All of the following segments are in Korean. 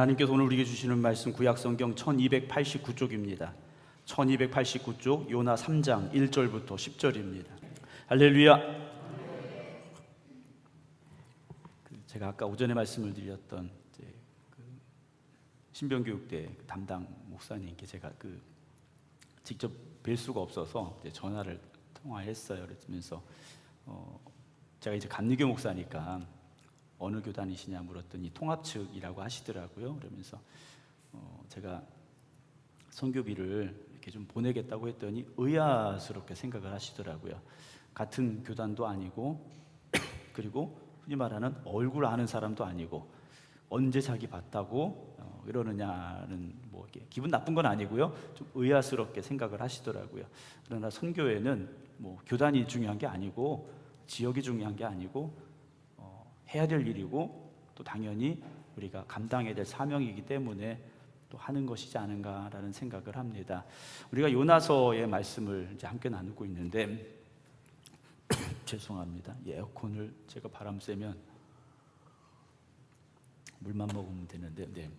하나님께서 오늘 우리에게 주시는 말씀 구약성경 1289쪽입니다. 1289쪽 요나 3장 1절부터 10절입니다. 할렐루야. 제가 아까 오전에 말씀을 드렸던 신병교육대 담당 목사님께 제가 직접 뵐 수가 없어서 전화를 통화했어요. 그러면서 제가 이제 감리교 목사니까 어느 교단이시냐 물었더니 통합 측이라고 하시더라고요. 그러면서 제가 선교비를 이렇게 좀 보내겠다고 했더니 의아스럽게 생각을 하시더라고요. 같은 교단도 아니고 그리고 흔히 말하는 얼굴 아는 사람도 아니고 언제 자기 봤다고 이러느냐는 뭐 이렇게 기분 나쁜 건 아니고요. 좀 의아스럽게 생각을 하시더라고요. 그러나 선교회는 뭐 교단이 중요한 게 아니고 지역이 중요한 게 아니고 해야 될 일이고 또 당연히 우리가 감당해야 될 사명이기 때문에 또 하는 것이지 않은가라는 생각을 합니다. 우리가 요나서의 말씀을 이제 함께 나누고 있는데 죄송합니다. 에어컨을 제가 바람 쐬면 물만 먹으면 되는데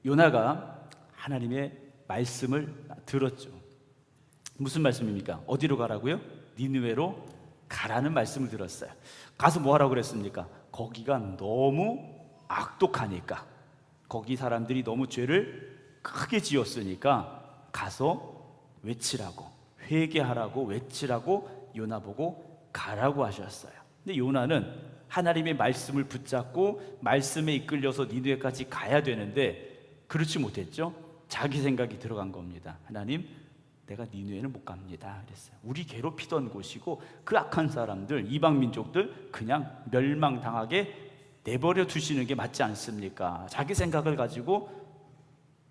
요나가 하나님의 말씀을 들었죠. 무슨 말씀입니까? 어디로 가라고요? 니느웨로 가라는 말씀을 들었어요. 가서 뭐 하라고 그랬습니까? 거기가 너무 악독하니까, 거기 사람들이 너무 죄를 크게 지었으니까 가서 외치라고, 회개하라고 외치라고 요나 보고 가라고 하셨어요. 근데 요나는 하나님의 말씀을 붙잡고 말씀에 이끌려서 니느웨까지 가야 되는데 그렇지 못했죠. 자기 생각이 들어간 겁니다. 하나님, 내가 니느웨는 못 갑니다 그랬어요. 우리 괴롭히던 곳이고 그 악한 사람들, 이방 민족들 그냥 멸망당하게 내버려 두시는 게 맞지 않습니까? 자기 생각을 가지고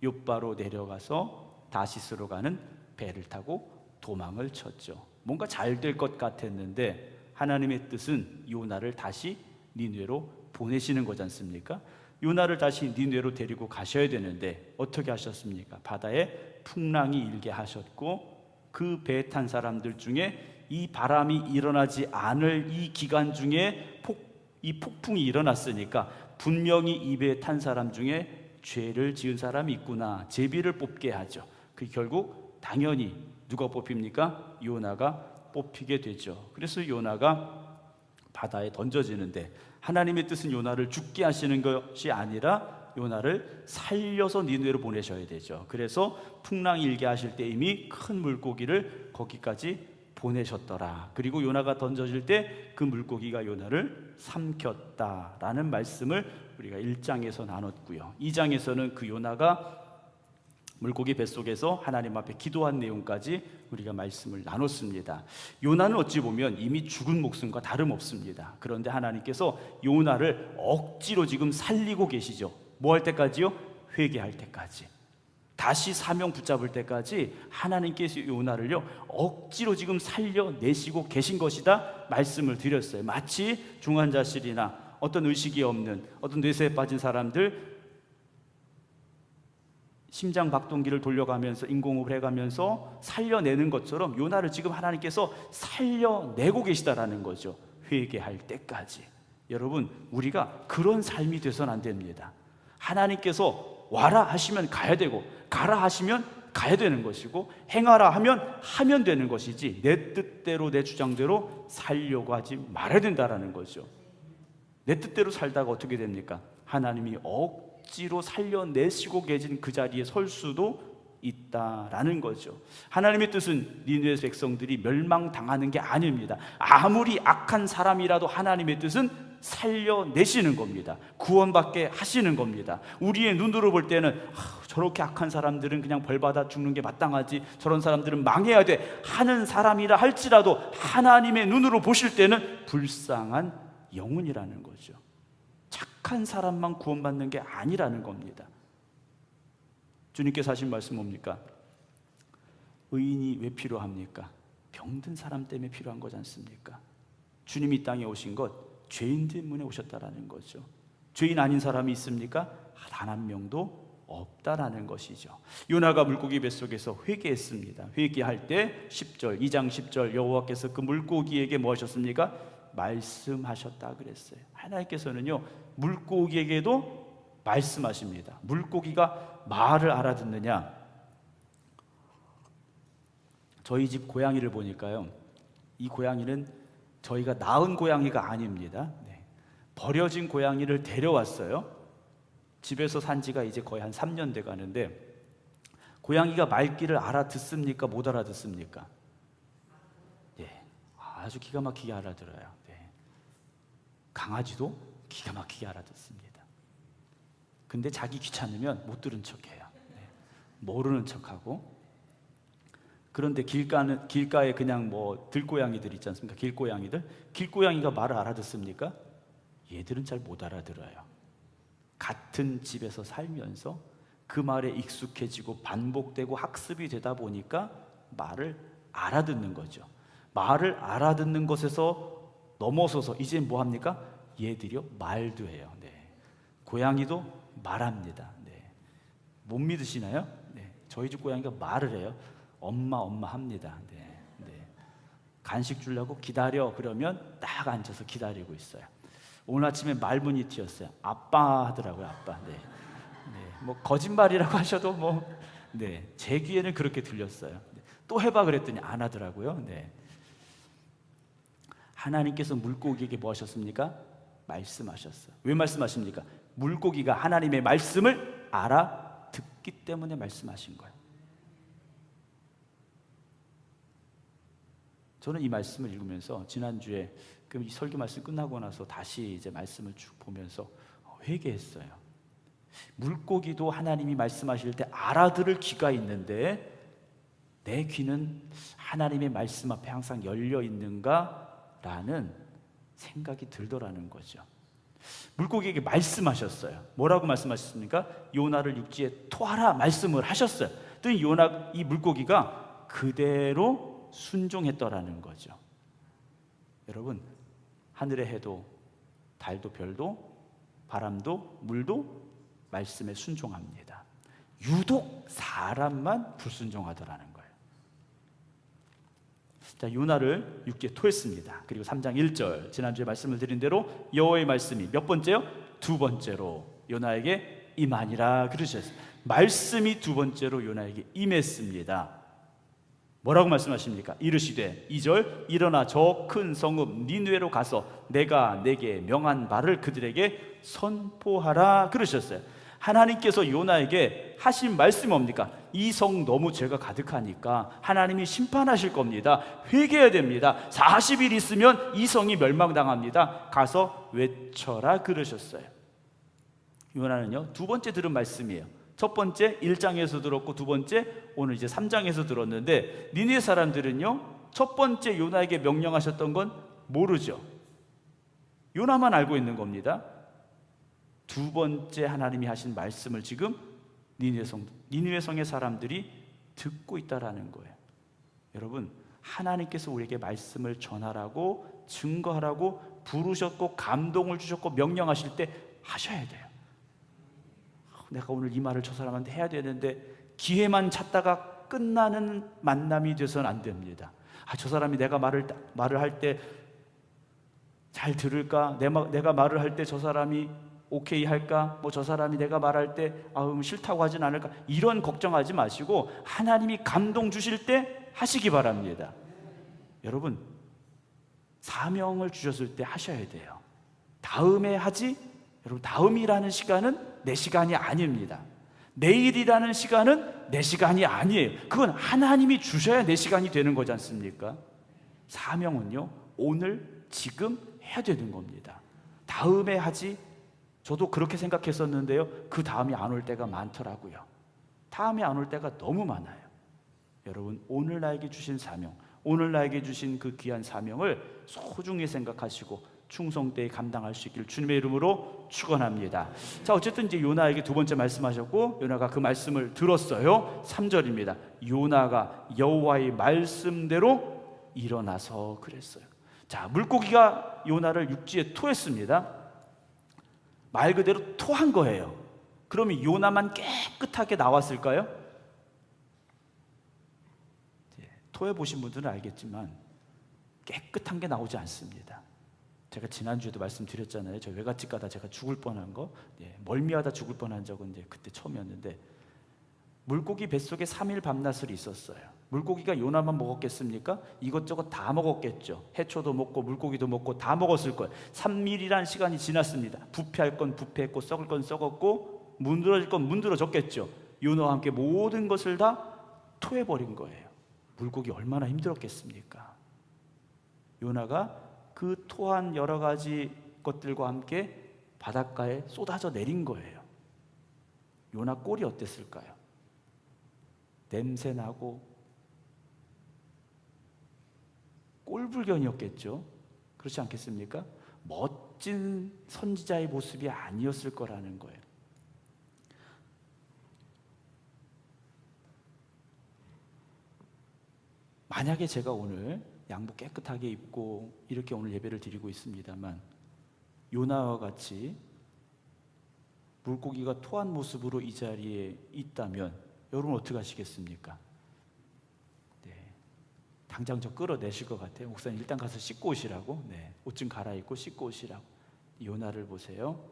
욥바로 내려가서 다시스로 가는 배를 타고 도망을 쳤죠. 뭔가 잘 될 것 같았는데 하나님의 뜻은 요나를 다시 니느웨로 보내시는 거지 않습니까? 요나를 다시 니느웨로 데리고 가셔야 되는데 어떻게 하셨습니까? 바다에 풍랑이 일게 하셨고 그 배에 탄 사람들 중에 이 바람이 일어나지 않을 이 기간 중에 이 폭풍이 일어났으니까 분명히 이 배에 탄 사람 중에 죄를 지은 사람이 있구나, 제비를 뽑게 하죠. 그 결국 당연히 누가 뽑힙니까? 요나가 뽑히게 되죠. 그래서 요나가 바다에 던져지는데 하나님의 뜻은 요나를 죽게 하시는 것이 아니라 요나를 살려서 니느웨로 보내셔야 되죠. 그래서 풍랑이 일게 하실 때 이미 큰 물고기를 거기까지 보내셨더라. 그리고 요나가 던져질 때 그 물고기가 요나를 삼켰다라는 말씀을 우리가 1장에서 나눴고요. 2장에서는 그 요나가 물고기 뱃속에서 하나님 앞에 기도한 내용까지 우리가 말씀을 나눴습니다. 요나는 어찌 보면 이미 죽은 목숨과 다름없습니다. 그런데 하나님께서 요나를 억지로 지금 살리고 계시죠. 뭐 할 때까지요? 회개할 때까지, 다시 사명 붙잡을 때까지 하나님께서 요나를요 억지로 지금 살려내시고 계신 것이다 말씀을 드렸어요. 마치 중환자실이나 어떤 의식이 없는, 어떤 뇌세에 빠진 사람들 심장 박동기를 돌려가면서 인공호흡을 해가면서 살려내는 것처럼 요나를 지금 하나님께서 살려내고 계시다라는 거죠. 회개할 때까지. 여러분, 우리가 그런 삶이 돼서는 안 됩니다. 하나님께서 와라 하시면 가야 되고 가라 하시면 가야 되는 것이고 행하라 하면 되는 것이지 내 뜻대로 내 주장대로 살려고 하지 말아야 된다라는 거죠. 내 뜻대로 살다가 어떻게 됩니까? 하나님이 억지로 살려내시고 계신 그 자리에 설 수도 있다라는 거죠. 하나님의 뜻은 니느웨 백성들이 멸망당하는 게 아닙니다. 아무리 악한 사람이라도 하나님의 뜻은 살려내시는 겁니다. 구원받게 하시는 겁니다. 우리의 눈으로 볼 때는 저렇게 악한 사람들은 그냥 벌받아 죽는 게 마땅하지, 저런 사람들은 망해야 돼 하는 사람이라 할지라도 하나님의 눈으로 보실 때는 불쌍한 영혼이라는 거죠. 착한 사람만 구원받는 게 아니라는 겁니다. 주님께서 하신 말씀 뭡니까? 의인이 왜 필요합니까? 병든 사람 때문에 필요한 거지 않습니까? 주님이 이 땅에 오신 것 죄인 때문에 오셨다라는 거죠. 죄인 아닌 사람이 있습니까? 단 한 명도 없다라는 것이죠. 요나가 물고기 뱃속에서 회개했습니다. 회개할 때 10절, 2장 10절 여호와께서 그 물고기에게 뭐 하셨습니까? 말씀하셨다 그랬어요. 하나님께서는요 물고기에게도 말씀하십니다. 물고기가 말을 알아듣느냐? 저희 집 고양이를 보니까요, 이 고양이는 저희가 낳은 고양이가 아닙니다. 네. 버려진 고양이를 데려왔어요. 집에서 산 지가 이제 거의 한 3년 돼 가는데, 고양이가 말귀를 알아듣습니까? 못 알아듣습니까? 네. 아주 기가 막히게 알아들어요. 네. 강아지도 기가 막히게 알아듣습니다. 근데 자기 귀찮으면 못 들은 척해요. 네. 모르는 척하고. 그런데 길가에 그냥 뭐 들고양이들 있지 않습니까? 길고양이들. 길고양이가 말을 알아듣습니까? 얘들은 잘 못 알아들어요. 같은 집에서 살면서 그 말에 익숙해지고 반복되고 학습이 되다 보니까 말을 알아듣는 거죠. 말을 알아듣는 것에서 넘어서서 이제 뭐 합니까? 얘들이요, 말도 해요. 네. 고양이도 말합니다. 네. 못 믿으시나요? 네. 저희 집 고양이가 말을 해요. 엄마 엄마 합니다. 네. 네. 간식 주려고 기다려 그러면 딱 앉아서 기다리고 있어요. 오늘 아침에 말문이 튀었어요. 아빠 하더라고요. 아빠. 네. 네. 뭐 거짓말이라고 하셔도 뭐, 네. 제 귀에는 그렇게 들렸어요. 네. 또 해봐 그랬더니 안 하더라고요. 네. 하나님께서 물고기에게 뭐 하셨습니까? 말씀하셨어요. 왜 말씀하십니까? 물고기가 하나님의 말씀을 알아듣기 때문에 말씀하신 거예요. 저는 이 말씀을 읽으면서 지난주에 이 설교 말씀 끝나고 나서 다시 이제 말씀을 쭉 보면서 회개했어요. 물고기도 하나님이 말씀하실 때 알아들을 귀가 있는데 내 귀는 하나님의 말씀 앞에 항상 열려 있는가라는 생각이 들더라는 거죠. 물고기에게 말씀하셨어요. 뭐라고 말씀하셨습니까? 요나를 육지에 토하라 말씀을 하셨어요. 또 이 물고기가 그대로 순종했더라는 거죠. 여러분, 하늘의 해도 달도 별도 바람도 물도 말씀에 순종합니다. 유독 사람만 불순종하더라는 거예요. 자, 요나를 육지에 토했습니다. 그리고 3장 1절 지난주에 말씀을 드린 대로 여호와의 말씀이 몇 번째요? 두 번째로 요나에게 임하니라 그러셨어요. 말씀이 두 번째로 요나에게 임했습니다. 뭐라고 말씀하십니까? 이르시되 2절 일어나 저 큰 성읍 니느웨로 가서 내가 내게 명한 바를 그들에게 선포하라 그러셨어요. 하나님께서 요나에게 하신 말씀이 뭡니까? 이 성 너무 죄가 가득하니까 하나님이 심판하실 겁니다. 회개해야 됩니다. 40일 있으면 이 성이 멸망당합니다. 가서 외쳐라 그러셨어요. 요나는요, 두 번째 들은 말씀이에요. 첫 번째 1장에서 들었고 두 번째 오늘 이제 3장에서 들었는데 니느웨 사람들은요, 첫 번째 요나에게 명령하셨던 건 모르죠. 요나만 알고 있는 겁니다. 두 번째 하나님이 하신 말씀을 지금 니느웨 성의 사람들이 듣고 있다라는 거예요. 여러분, 하나님께서 우리에게 말씀을 전하라고 증거하라고 부르셨고 감동을 주셨고 명령하실 때 하셔야 돼요. 내가 오늘 이 말을 저 사람한테 해야 되는데 기회만 찾다가 끝나는 만남이 돼서는 안 됩니다. 저 사람이 내가 말을 할 때 잘 들을까? 내가 말을 할 때 저 사람이 오케이 할까? 뭐 저 사람이 내가 말할 때 싫다고 하진 않을까? 이런 걱정하지 마시고 하나님이 감동 주실 때 하시기 바랍니다. 여러분, 사명을 주셨을 때 하셔야 돼요. 다음에 하지? 여러분, 다음이라는 시간은 내 시간이 아닙니다. 내일이라는 시간은 내 시간이 아니에요. 그건 하나님이 주셔야 내 시간이 되는 거지 않습니까? 사명은요, 오늘 지금 해야 되는 겁니다. 다음에 하지? 저도 그렇게 생각했었는데요, 그 다음이 안 올 때가 많더라고요. 다음이 안 올 때가 너무 많아요. 여러분, 오늘 나에게 주신 사명, 오늘 나에게 주신 그 귀한 사명을 소중히 생각하시고 충성되이 감당할 수 있기를 주님의 이름으로 축원합니다. 자, 어쨌든 이제 요나에게 두 번째 말씀하셨고 요나가 그 말씀을 들었어요. 3절입니다. 요나가 여호와의 말씀대로 일어나서 그랬어요. 자, 물고기가 요나를 육지에 토했습니다. 말 그대로 토한 거예요. 그러면 요나만 깨끗하게 나왔을까요? 토해 보신 분들은 알겠지만 깨끗한 게 나오지 않습니다. 제가 지난주에도 말씀드렸잖아요. 저 외갓집 가다 제가 죽을 뻔한 거, 멀미하다 죽을 뻔한 적은 그때 처음이었는데, 물고기 뱃속에 3일 밤낮을 있었어요. 물고기가 요나만 먹었겠습니까? 이것저것 다 먹었겠죠. 해초도 먹고 물고기도 먹고 다 먹었을 거예요. 3일이라는 시간이 지났습니다. 부패할 건 부패했고 썩을 건 썩었고 문드러질 건 문드러졌겠죠. 요나와 함께 모든 것을 다 토해버린 거예요. 물고기 얼마나 힘들었겠습니까? 요나가 그 토한 여러 가지 것들과 함께 바닷가에 쏟아져 내린 거예요. 요나 꼴이 어땠을까요? 냄새나고 꼴불견이었겠죠. 그렇지 않겠습니까? 멋진 선지자의 모습이 아니었을 거라는 거예요. 만약에 제가 오늘 양복 깨끗하게 입고 이렇게 오늘 예배를 드리고 있습니다만, 요나와 같이 물고기가 토한 모습으로 이 자리에 있다면 여러분 어떻게 하시겠습니까? 당장 저 끌어내실 것 같아요. 목사님 일단 가서 씻고 오시라고. 옷 좀 갈아입고 씻고 오시라고. 요나를 보세요.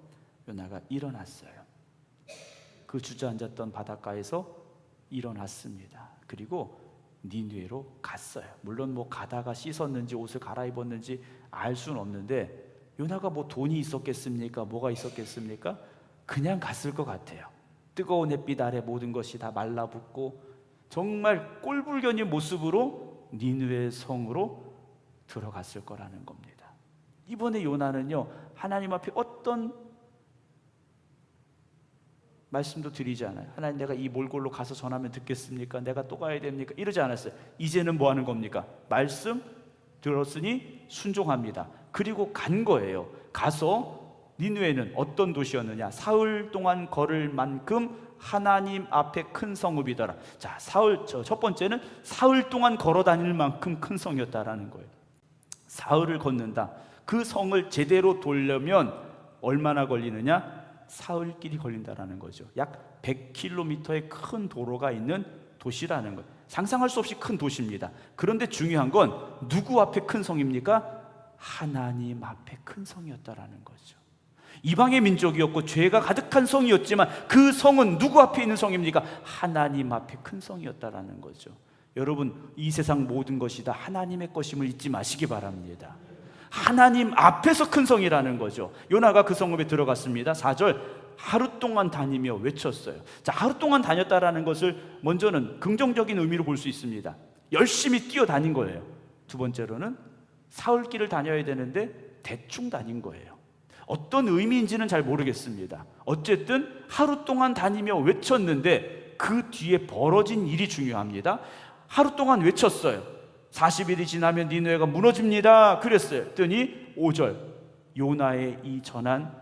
요나가 일어났어요. 그 주저앉았던 바닷가에서 일어났습니다. 그리고 니느웨로 갔어요. 물론 가다가 씻었는지 옷을 갈아입었는지 알 수는 없는데, 요나가 돈이 있었겠습니까? 뭐가 있었겠습니까? 그냥 갔을 것 같아요. 뜨거운 햇빛 아래 모든 것이 다 말라붙고 정말 꼴불견의 모습으로 니느웨 성으로 들어갔을 거라는 겁니다. 이번에 요나는요, 하나님 앞에 어떤 말씀도 드리지 않아요. 하나님, 내가 이 몰골로 가서 전하면 듣겠습니까? 내가 또 가야 됩니까? 이러지 않았어요. 이제는 뭐 하는 겁니까? 말씀 들었으니 순종합니다. 그리고 간 거예요. 가서 니느웨는 어떤 도시였느냐? 사흘 동안 걸을 만큼 하나님 앞에 큰 성읍이더라. 자, 첫 번째는 사흘 동안 걸어 다닐 만큼 큰 성이었다라는 거예요. 사흘을 걷는다. 그 성을 제대로 돌려면 얼마나 걸리느냐? 사흘길이 걸린다라는 거죠. 약 100km의 큰 도로가 있는 도시라는 거예요. 상상할 수 없이 큰 도시입니다. 그런데 중요한 건 누구 앞에 큰 성입니까? 하나님 앞에 큰 성이었다라는 거죠. 이방의 민족이었고 죄가 가득한 성이었지만 그 성은 누구 앞에 있는 성입니까? 하나님 앞에 큰 성이었다라는 거죠. 여러분, 이 세상 모든 것이 다 하나님의 것임을 잊지 마시기 바랍니다. 하나님 앞에서 큰 성이라는 거죠. 요나가 그 성읍에 들어갔습니다. 4절, 하루 동안 다니며 외쳤어요. 자, 하루 동안 다녔다라는 것을 먼저는 긍정적인 의미로 볼 수 있습니다. 열심히 뛰어다닌 거예요. 두 번째로는 사흘길을 다녀야 되는데 대충 다닌 거예요. 어떤 의미인지는 잘 모르겠습니다. 어쨌든 하루 동안 다니며 외쳤는데 그 뒤에 벌어진 일이 중요합니다. 하루 동안 외쳤어요. 40일이 지나면 니느웨가 무너집니다. 그랬어요. 그랬더니 5절, 요나의 이 전한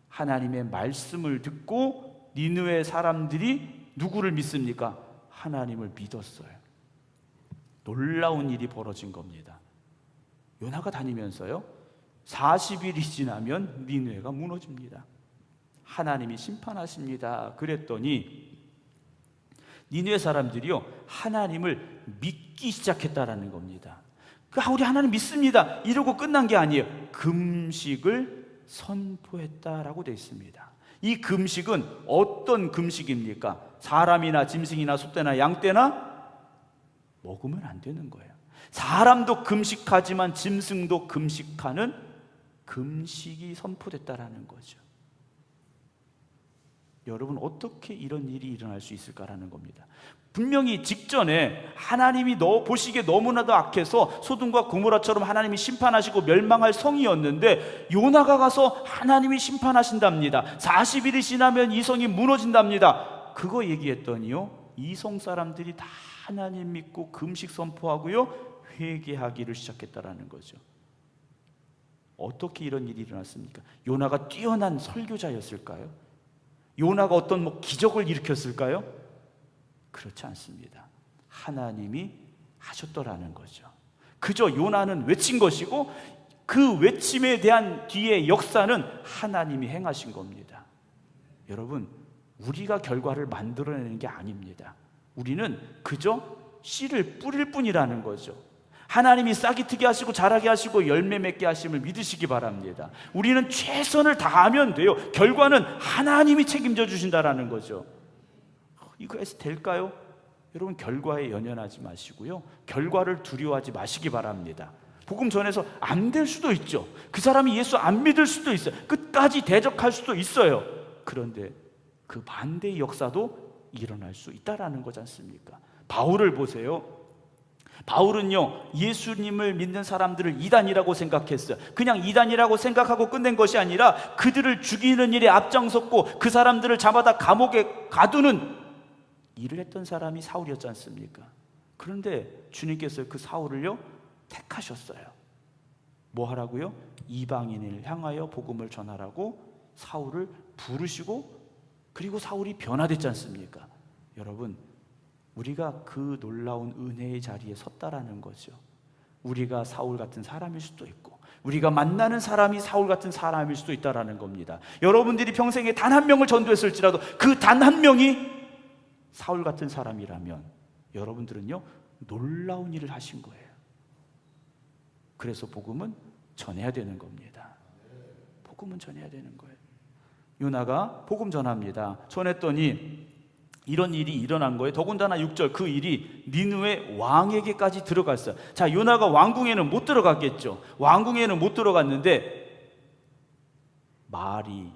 하나님의 말씀을 듣고 니느웨 사람들이 누구를 믿습니까? 하나님을 믿었어요. 놀라운 일이 벌어진 겁니다. 요나가 다니면서요, 40일이 지나면 니느웨가 무너집니다. 하나님이 심판하십니다. 그랬더니 니느웨 사람들이요, 하나님을 믿기 시작했다라는 겁니다. 우리 하나님 믿습니다 이러고 끝난 게 아니에요. 금식을 선포했다라고 되어 있습니다. 이 금식은 어떤 금식입니까? 사람이나 짐승이나 소떼나 양떼나 먹으면 안 되는 거예요. 사람도 금식하지만 짐승도 금식하는 금식이 선포됐다라는 거죠. 여러분, 어떻게 이런 일이 일어날 수 있을까라는 겁니다. 분명히 직전에 하나님이 보시기에 너무나도 악해서 소돔과 고모라처럼 하나님이 심판하시고 멸망할 성이었는데, 요나가 가서 하나님이 심판하신답니다. 40일이 지나면 이 성이 무너진답니다. 그거 얘기했더니요, 이 성 사람들이 다 하나님 믿고 금식 선포하고요, 회개하기를 시작했다라는 거죠. 어떻게 이런 일이 일어났습니까? 요나가 뛰어난 설교자였을까요? 요나가 어떤 기적을 일으켰을까요? 그렇지 않습니다. 하나님이 하셨더라는 거죠. 그저 요나는 외친 것이고 그 외침에 대한 뒤의 역사는 하나님이 행하신 겁니다. 여러분, 우리가 결과를 만들어내는 게 아닙니다. 우리는 그저 씨를 뿌릴 뿐이라는 거죠. 하나님이 싹이 트게 하시고 자라게 하시고 열매 맺게 하심을 믿으시기 바랍니다. 우리는 최선을 다하면 돼요. 결과는 하나님이 책임져 주신다라는 거죠. 이거에서 될까요? 여러분, 결과에 연연하지 마시고요, 결과를 두려워하지 마시기 바랍니다. 복음 전해서 안 될 수도 있죠. 그 사람이 예수 안 믿을 수도 있어요. 끝까지 대적할 수도 있어요. 그런데 그 반대의 역사도 일어날 수 있다라는 거지 않습니까? 바울을 보세요. 바울은요, 예수님을 믿는 사람들을 이단이라고 생각했어요. 그냥 이단이라고 생각하고 끝낸 것이 아니라 그들을 죽이는 일에 앞장섰고 그 사람들을 잡아다 감옥에 가두는 일을 했던 사람이 사울이었지 않습니까? 그런데 주님께서 그 사울을요 택하셨어요. 뭐 하라고요? 이방인을 향하여 복음을 전하라고 사울을 부르시고, 그리고 사울이 변화됐지 않습니까? 여러분, 우리가 그 놀라운 은혜의 자리에 섰다라는 거죠. 우리가 사울 같은 사람일 수도 있고, 우리가 만나는 사람이 사울 같은 사람일 수도 있다라는 겁니다. 여러분들이 평생에 단 한 명을 전도했을지라도 그 단 한 명이 사울 같은 사람이라면 여러분들은요 놀라운 일을 하신 거예요. 그래서 복음은 전해야 되는 겁니다. 복음은 전해야 되는 거예요. 요나가 복음 전합니다. 전했더니 이런 일이 일어난 거예요. 더군다나 6절, 그 일이 니느웨 왕에게까지 들어갔어요. 자, 요나가 왕궁에는 못 들어갔겠죠. 왕궁에는 못 들어갔는데 말이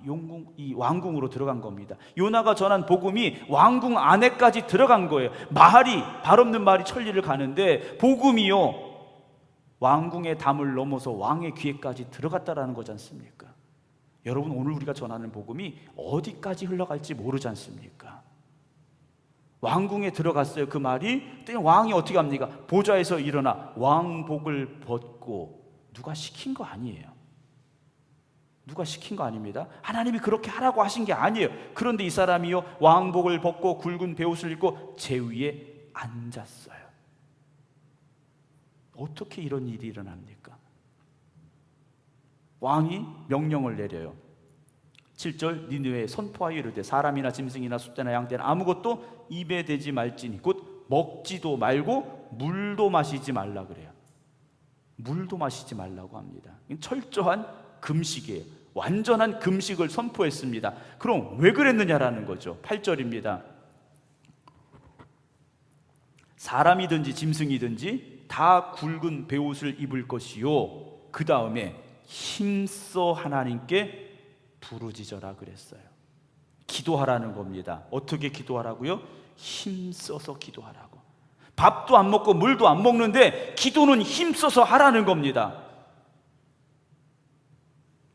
이 왕궁으로 들어간 겁니다. 요나가 전한 복음이 왕궁 안에까지 들어간 거예요. 말이, 발 없는 말이 천리를 가는데 복음이요 왕궁의 담을 넘어서 왕의 귀에까지 들어갔다라는 거지 않습니까? 여러분, 오늘 우리가 전하는 복음이 어디까지 흘러갈지 모르지 않습니까? 왕궁에 들어갔어요. 그 말이. 왕이 어떻게 합니까? 보좌에서 일어나 왕복을 벗고. 누가 시킨 거 아니에요. 누가 시킨 거 아닙니다. 하나님이 그렇게 하라고 하신 게 아니에요. 그런데 이 사람이요 왕복을 벗고 굵은 베옷을 입고 제 위에 앉았어요. 어떻게 이런 일이 일어납니까? 왕이 명령을 내려요. 7절, 니느웨에 선포하여 이르되 사람이나 짐승이나 숫대나 양떼나 아무것도 입에 대지 말지니 곧 먹지도 말고 물도 마시지 말라 그래요. 물도 마시지 말라고 합니다. 철저한 금식이에요. 완전한 금식을 선포했습니다. 그럼 왜 그랬느냐라는 거죠. 8절입니다. 사람이든지 짐승이든지 다 굵은 베옷을 입을 것이요, 그 다음에 힘써 하나님께 부르짖어라 그랬어요. 기도하라는 겁니다. 어떻게 기도하라고요? 힘써서 기도하라고. 밥도 안 먹고 물도 안 먹는데 기도는 힘써서 하라는 겁니다.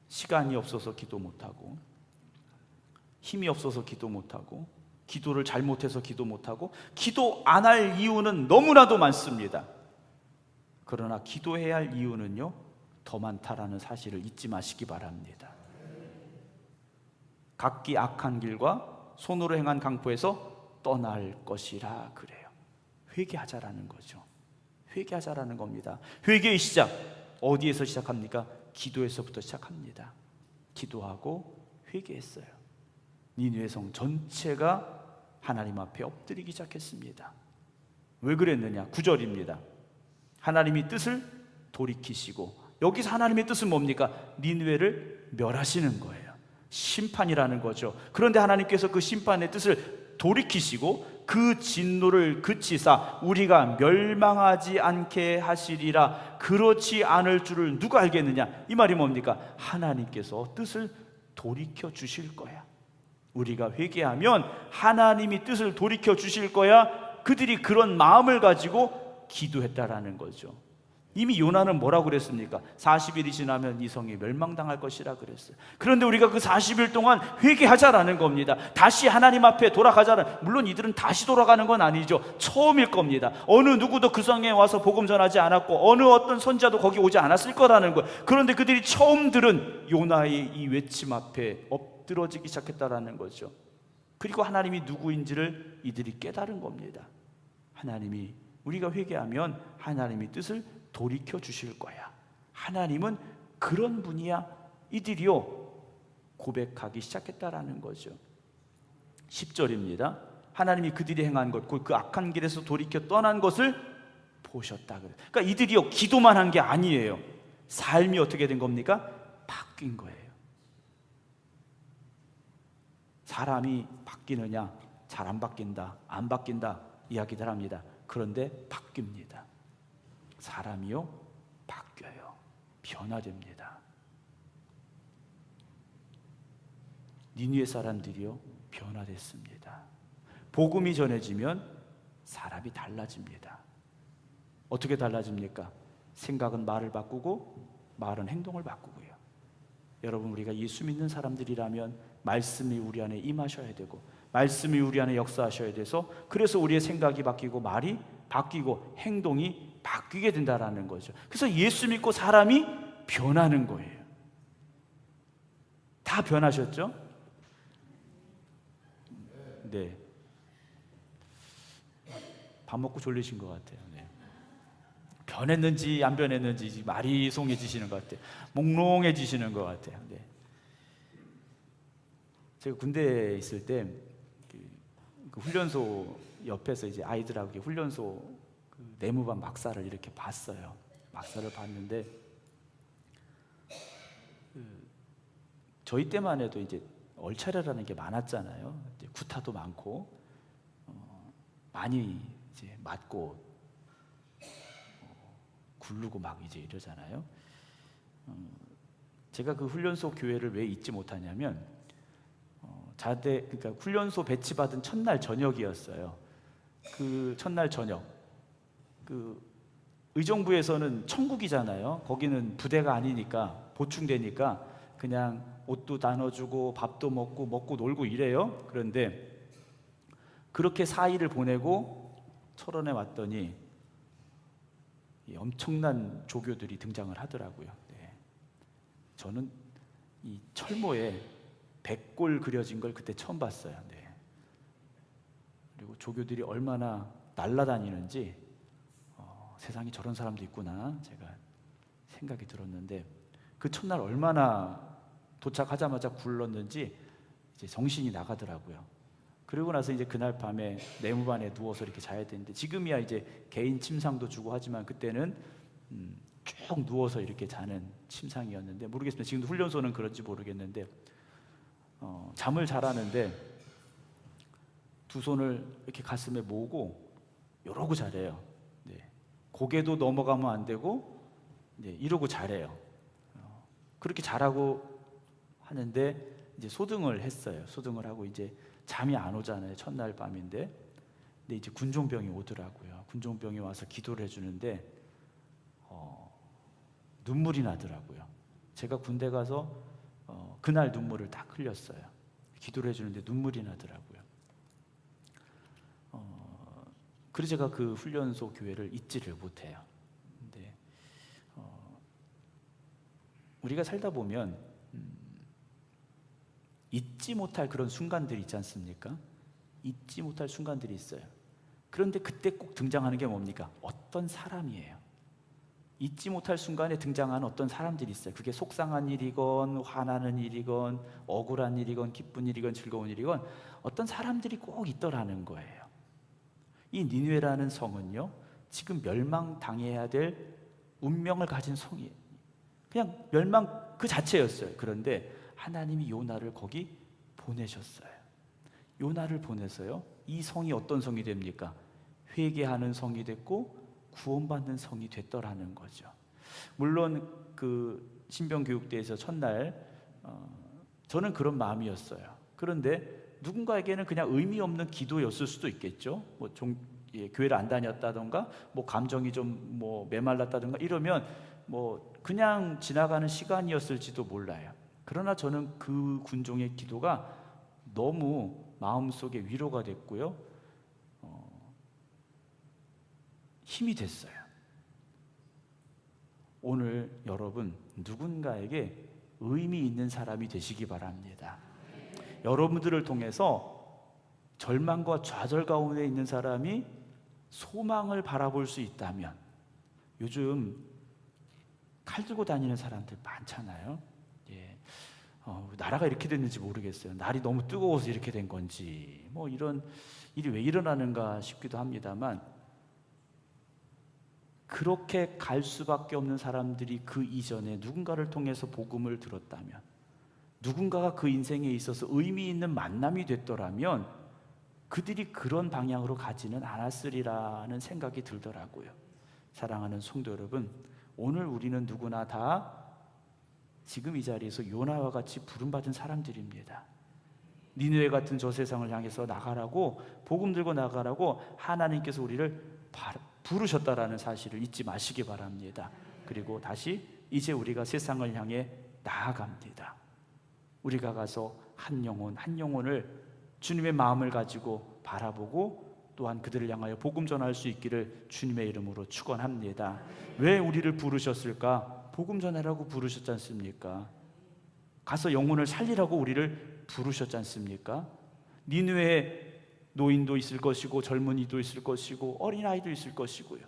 시간이 없어서 기도 못하고, 힘이 없어서 기도 못하고, 기도를 잘못해서 기도 못하고, 기도 안 할 이유는 너무나도 많습니다. 그러나 기도해야 할 이유는요 더 많다라는 사실을 잊지 마시기 바랍니다. 각기 악한 길과 손으로 행한 강포에서 떠날 것이라 그래요. 회개하자라는 거죠. 회개하자라는 겁니다. 회개의 시작 어디에서 시작합니까? 기도에서부터 시작합니다. 기도하고 회개했어요. 니느웨 성 전체가 하나님 앞에 엎드리기 시작했습니다. 왜 그랬느냐? 9절입니다. 하나님이 뜻을 돌이키시고, 여기서 하나님의 뜻은 뭡니까? 니느웨를 멸하시는 거예요. 심판이라는 거죠. 그런데 하나님께서 그 심판의 뜻을 돌이키시고 그 진노를 그치사 우리가 멸망하지 않게 하시리라. 그렇지 않을 줄을 누가 알겠느냐? 이 말이 뭡니까? 하나님께서 뜻을 돌이켜 주실 거야. 우리가 회개하면 하나님이 뜻을 돌이켜 주실 거야. 그들이 그런 마음을 가지고 기도했다라는 거죠. 이미 요나는 뭐라고 그랬습니까? 40일이 지나면 이 성이 멸망당할 것이라 그랬어요. 그런데 우리가 그 40일 동안 회개하자라는 겁니다. 다시 하나님 앞에 돌아가자는, 물론 이들은 다시 돌아가는 건 아니죠. 처음일 겁니다. 어느 누구도 그 성에 와서 복음 전하지 않았고 어느 어떤 선지자도 거기 오지 않았을 거라는 거예요. 그런데 그들이 처음 들은 요나의 이 외침 앞에 엎드러지기 시작했다라는 거죠. 그리고 하나님이 누구인지를 이들이 깨달은 겁니다. 하나님이, 우리가 회개하면 하나님의 뜻을 돌이켜 주실 거야. 하나님은 그런 분이야. 이들이요 고백하기 시작했다라는 거죠. 10절입니다. 하나님이 그들이 행한 것, 그 악한 길에서 돌이켜 떠난 것을 보셨다. 그러니까 이들이요 기도만 한 게 아니에요. 삶이 어떻게 된 겁니까? 바뀐 거예요. 사람이 바뀌느냐? 잘 안 바뀐다, 안 바뀐다 이야기들 합니다. 그런데 바뀝니다. 사람이요 바뀌어요. 변화됩니다. 니느웨 사람들이요 변화됐습니다. 복음이 전해지면 사람이 달라집니다. 어떻게 달라집니까? 생각은 말을 바꾸고 말은 행동을 바꾸고요. 여러분, 우리가 예수 믿는 사람들이라면 말씀이 우리 안에 임하셔야 되고 말씀이 우리 안에 역사하셔야 돼서, 그래서 우리의 생각이 바뀌고 말이 바뀌고 행동이 바뀌게 된다라는 거죠. 그래서 예수 믿고 사람이 변하는 거예요. 다 변하셨죠? 네. 밥 먹고 졸리신 것 같아요. 네. 변했는지 안 변했는지 말이 송해지시는 것 같아요. 몽롱해지시는 것 같아요. 네. 제가 군대에 있을 때 그 훈련소 옆에서 이제 아이들하고 훈련소 그 내무반 막사를 이렇게 봤어요. 막사를 봤는데 저희 때만 해도 이제 얼차려라는 게 많았잖아요. 이제 구타도 많고 많이 이제 맞고 굴르고 막 이제 이러잖아요. 제가 그 훈련소 교회를 왜 잊지 못하냐면 자대, 그러니까 훈련소 배치받은 첫날 저녁이었어요. 그 첫날 저녁, 그 의정부에서는 천국이잖아요. 거기는 부대가 아니니까 보충되니까 그냥 옷도 나눠주고 밥도 먹고 놀고 이래요. 그런데 그렇게 4일을 보내고 철원에 왔더니 엄청난 조교들이 등장을 하더라고요. 네. 저는 이 철모에 백골 그려진 걸 그때 처음 봤어요. 네. 그리고 조교들이 얼마나 날아다니는지 세상에 저런 사람도 있구나 제가 생각이 들었는데, 그 첫날 얼마나 도착하자마자 굴렀는지 이제 정신이 나가더라고요. 그리고 나서 이제 그날 밤에 내무반에 누워서 이렇게 자야 되는데, 지금이야 이제 개인 침상도 주고 하지만 그때는 쭉 누워서 이렇게 자는 침상이었는데, 모르겠습니다. 지금도 훈련소는 그런지 모르겠는데 잠을 자라는데 두 손을 이렇게 가슴에 모으고 이러고 자래요. 네. 고개도 넘어가면 안 되고 네, 이러고 자래요. 그렇게 자라고 하는데 이제 소등을 했어요. 소등을 하고 이제 잠이 안 오잖아요. 첫날 밤인데. 근데 이제 군종병이 오더라고요. 군종병이 와서 기도를 해주는데 눈물이 나더라고요. 제가 군대 가서 그날 눈물을 딱 흘렸어요. 기도를 해주는데 눈물이 나더라고요. 그래서 제가 그 훈련소 교회를 잊지를 못해요. 근데 우리가 살다 보면 잊지 못할 그런 순간들이 있지 않습니까? 잊지 못할 순간들이 있어요. 그런데 그때 꼭 등장하는 게 뭡니까? 어떤 사람이에요. 잊지 못할 순간에 등장하는 어떤 사람들이 있어요. 그게 속상한 일이건 화나는 일이건 억울한 일이건 기쁜 일이건 즐거운 일이건 어떤 사람들이 꼭 있더라는 거예요. 이 니느웨라는 성은요, 지금 멸망당해야 될 운명을 가진 성이에요. 그냥 멸망 그 자체였어요. 그런데 하나님이 요나를 거기 보내셨어요. 요나를 보내서요, 이 성이 어떤 성이 됩니까? 회개하는 성이 됐고 구원받는 성이 됐더라는 거죠. 물론 그 신병교육대에서 첫날 저는 그런 마음이었어요. 그런데 누군가에게는 그냥 의미 없는 기도였을 수도 있겠죠. 뭐 교회를 안 다녔다던가 뭐 감정이 좀 뭐 메말랐다던가 이러면 뭐 그냥 지나가는 시간이었을지도 몰라요. 그러나 저는 그 군종의 기도가 너무 마음속에 위로가 됐고요, 힘이 됐어요. 오늘 여러분 누군가에게 의미 있는 사람이 되시기 바랍니다. 여러분들을 통해서 절망과 좌절 가운데 있는 사람이 소망을 바라볼 수 있다면, 요즘 칼 들고 다니는 사람들 많잖아요. 예. 나라가 이렇게 됐는지 모르겠어요. 날이 너무 뜨거워서 이렇게 된 건지 뭐 이런 일이 왜 일어나는가 싶기도 합니다만, 그렇게 갈 수밖에 없는 사람들이 그 이전에 누군가를 통해서 복음을 들었다면, 누군가가 그 인생에 있어서 의미 있는 만남이 됐더라면 그들이 그런 방향으로 가지는 않았으리라는 생각이 들더라고요. 사랑하는 성도 여러분, 오늘 우리는 누구나 다 지금 이 자리에서 요나와 같이 부름받은 사람들입니다. 니느웨 같은 저 세상을 향해서 나가라고, 복음 들고 나가라고 하나님께서 우리를 부르셨다라는 사실을 잊지 마시기 바랍니다. 그리고 다시 이제 우리가 세상을 향해 나아갑니다. 우리가 가서 한 영혼 한 영혼을 주님의 마음을 가지고 바라보고 또한 그들을 향하여 복음 전할 수 있기를 주님의 이름으로 축원합니다. 왜 우리를 부르셨을까? 복음 전하라고 부르셨지 않습니까? 가서 영혼을 살리라고 우리를 부르셨지 않습니까? 니느웨에 노인도 있을 것이고 젊은이도 있을 것이고 어린아이도 있을 것이고요.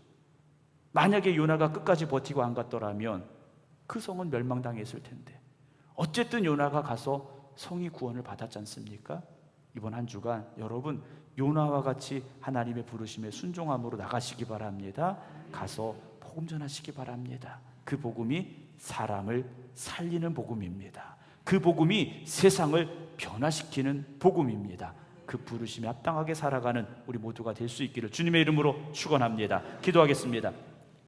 만약에 요나가 끝까지 버티고 안 갔더라면 그 성은 멸망당했을 텐데, 어쨌든 요나가 가서 성이 구원을 받았지 않습니까? 이번 한 주간 여러분 요나와 같이 하나님의 부르심에 순종함으로 나가시기 바랍니다. 가서 복음 전하시기 바랍니다. 그 복음이 사람을 살리는 복음입니다. 그 복음이 세상을 변화시키는 복음입니다. 그 부르심에 합당하게 살아가는 우리 모두가 될 수 있기를 주님의 이름으로 축원합니다. 기도하겠습니다.